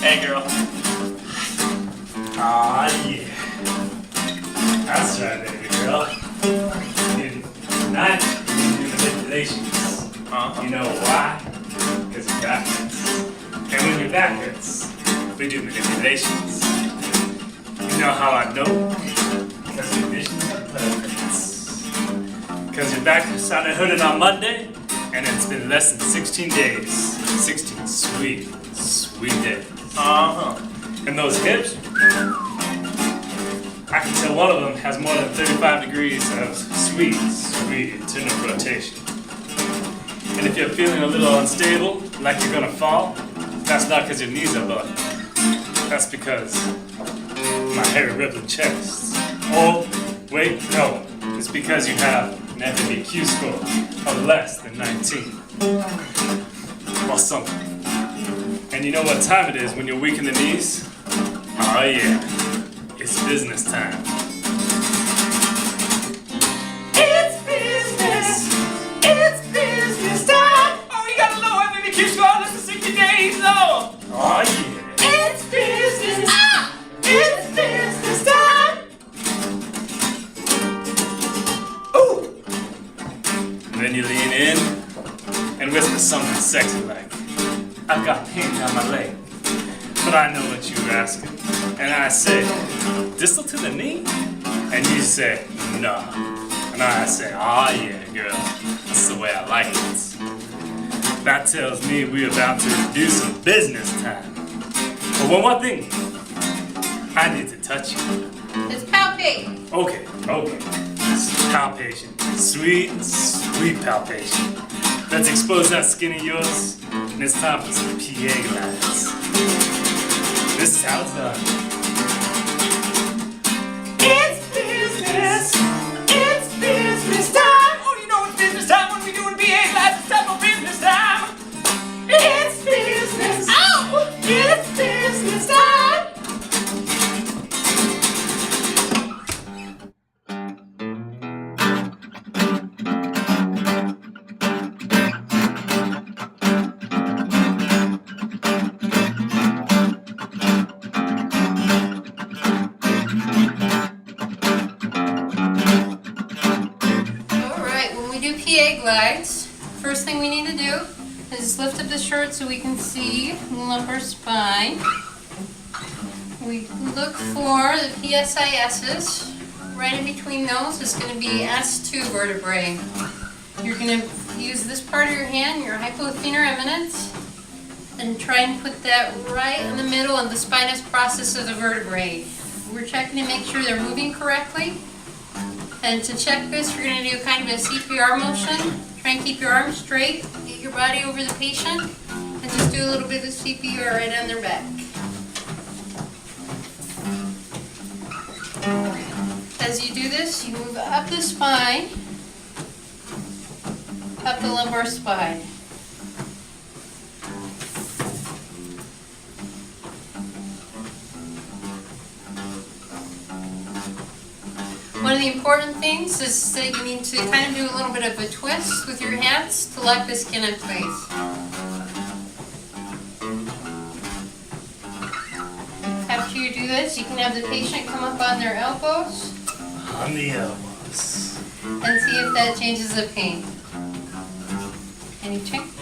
Hey, girl. Aw, yeah. That's right, baby girl. Tonight, we do manipulations. You know why? Because you're backwards. And when you're backwards, we do manipulations. You know how I know? Because your visions are perfect. Because you're backwards on a hooded on Monday, and it's been less than 16 days. 16 sweet, sweet days. And those hips, I can tell one of them has more than 35 degrees of sweet, sweet internal rotation. And if you're feeling a little unstable, like you're gonna fall, that's not because your knees are buckling. That's because my hairy rippling chest. Oh, wait, no. It's because you have an FMEQ score of less than 19. Or something. And you know what time it is when you're weak in the knees? Oh yeah, it's business time. It's business time. Oh, you got a low FMEQ score less than 60 days, oh. Oh yeah. It's business. It's business time. Ooh. And then you lean in and whisper something sexy like, I've got pain down my leg, but I know what you're asking. And I say, distal to the knee? And you say, nah. And I say, oh yeah, girl, that's the way I like it. That tells me we're about to do some business time. But one more thing, I need to touch you. It's palpate. Okay. Palpation. Sweet, sweet palpation. Let's expose that skin of yours. And it's time for some PA glides. This is how it's done. It's business. It's business time. Oh, you know it's business time when we doing PA glides. It's time for business time. It's business. Oh, it's business time. PA glides. First thing we need to do is lift up the shirt so we can see the lumbar spine. We look for the PSISs. Right in between those is going to be S2 vertebrae. You're going to use this part of your hand, your hypothenar eminence, and try and put that right in the middle of the spinous process of the vertebrae. We're checking to make sure they're moving correctly. And to check this, we're going to do kind of a CPR motion. Try and keep your arms straight, get your body over the patient, and just do a little bit of CPR right on their back. As you do this, you move up the spine, up the lumbar spine. One of the important things is that you need to kind of do a little bit of a twist with your hands to lock the skin in place. After you do this, you can have the patient come up on their elbows. On the elbows. And see if that changes the pain. Any change?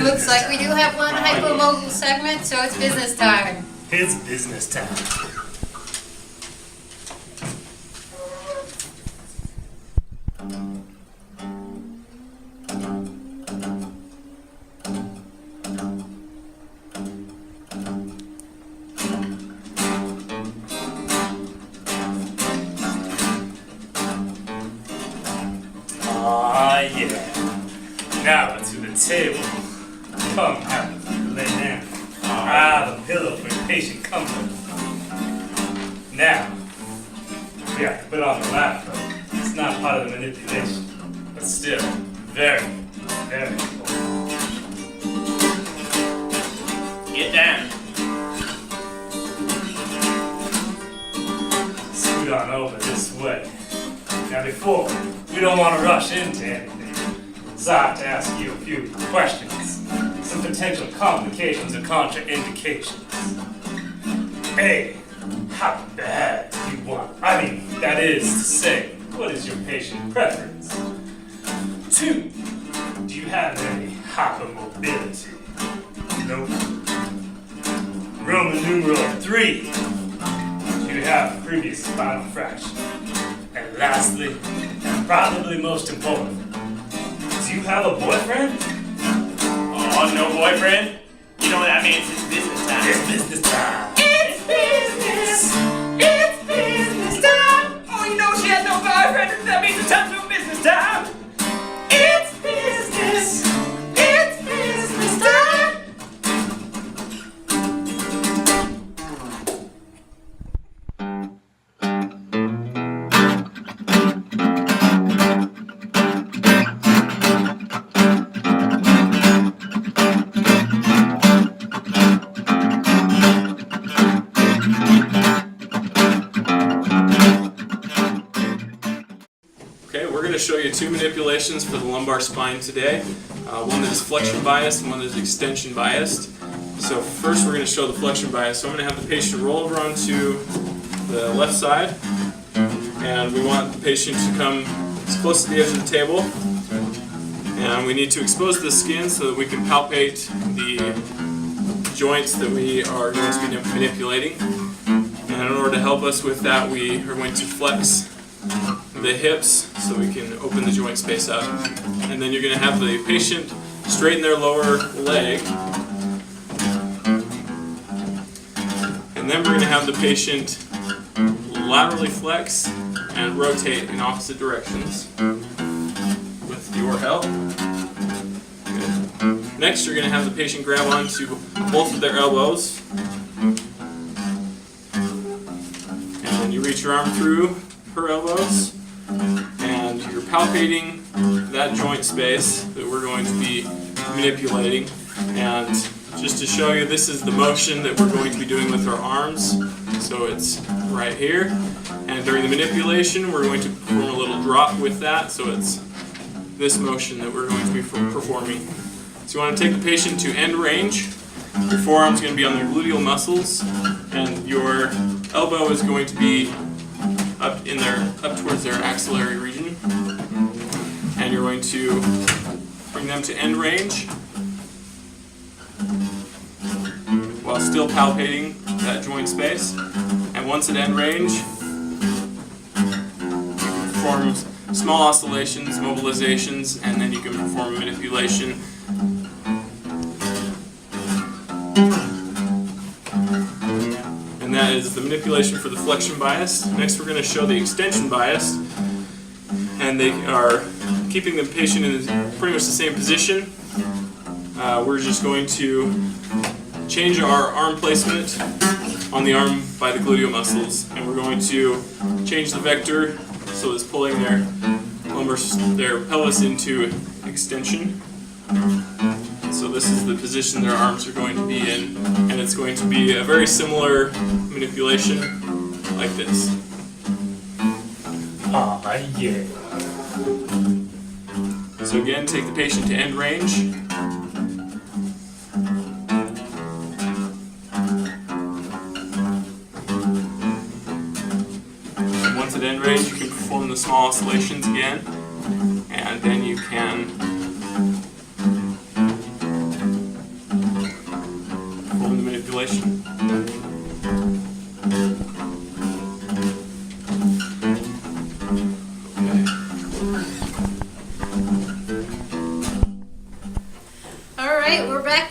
Looks like we do have one hypomobile segment, so it's business time. It's business time. Ah, yeah. Now to the table. Come, have a lay down. The pillow for your patient comfort. Now, we have to put on the lap, though. It's not part of the manipulation, but still, very, very important. Get down. Scoot on over this way. Now before, we don't want to rush into anything, so I have to ask you a few questions. Some potential complications or contraindications. A, how bad do you want? I mean, that is to say, what is your patient preference? 2, do you have any hypermobility? Nope. Roman numeral 3, do you have previous spinal fracture? And lastly, and probably most important, do you have a boyfriend? Oh, no boyfriend? You know what that means? It's business time. It's business time. It's business. It's business time. Oh, you know she has no boyfriend. That means it's time to business time. It's business. It's business time. Okay, we're going to show you 2 manipulations for the lumbar spine today. One that is flexion biased and one that is extension biased. So first we're going to show the flexion bias. So I'm going to have the patient roll over onto the left side, and we want the patient to come as close to the edge of the table. And we need to expose the skin so that we can palpate the joints that we are going to be manipulating. And in order to help us with that, we are going to flex the hips so we can open the joint space up. And then you're going to have the patient straighten their lower leg. And then we're going to have the patient laterally flex and rotate in opposite directions with your help. Good. Next, you're going to have the patient grab onto both of their elbows. And then you reach your arm through her elbows, and you're palpating that joint space that we're going to be manipulating. And just to show you, this is the motion that we're going to be doing with our arms. So it's right here, and during the manipulation we're going to perform a little drop with that, so it's this motion that we're going to be performing. So you want to take the patient to end range. Your forearm's going to be on their gluteal muscles, and your elbow is going to be up towards their axillary region, and you're going to bring them to end range while still palpating that joint space. And once at end range, you can perform small oscillations, mobilizations, and then you can perform manipulation. And that is the manipulation for the flexion bias. Next we're going to show the extension bias, and they are keeping the patient in pretty much the same position. We're just going to change our arm placement on the arm by the gluteal muscles, and we're going to change the vector so it's pulling their pelvis into extension. So this is the position their arms are going to be in, and it's going to be a very similar manipulation like this. Ah, yeah. So again, take the patient to end range. And once at end range, you can perform the small oscillations again, and then you can perform the manipulation. Okay.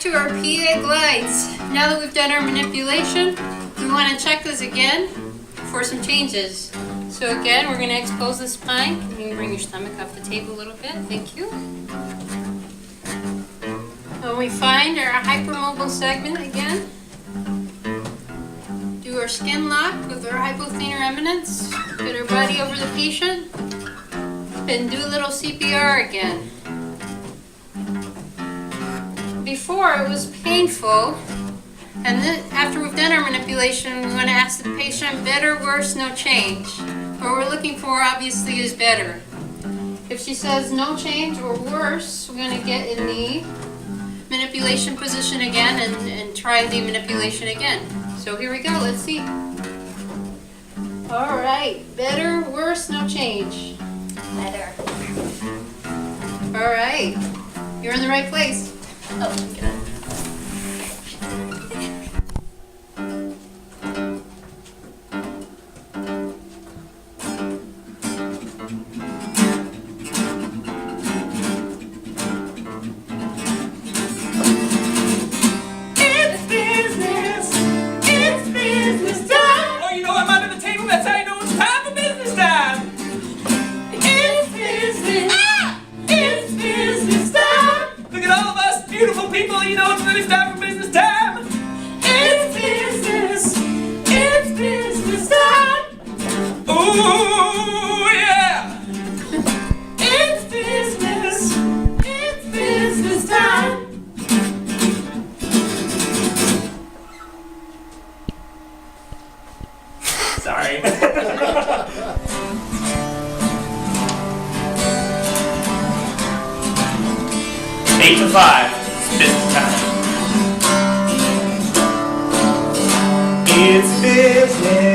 to our PA glides. Now that we've done our manipulation, we want to check this again for some changes. So again, we're going to expose the spine. You can bring your stomach off the table a little bit. Thank you. When we find our hypermobile segment again, do our skin lock with our hypothenar eminence, get our body over the patient, and do a little CPR again. Before it was painful, and then after we've done our manipulation, we want to ask the patient better, worse, no change. What we're looking for obviously is better. If she says no change or worse, we're going to get in the manipulation position again and try the manipulation again. So here we go, let's see. Alright, better, worse, no change. Better. Alright, you're in the right place. Oh, good. Beautiful people, you know it's really time for business time. It's business time. Ooh, yeah. It's business time. Sorry. 8 to 5. Business time. It's business.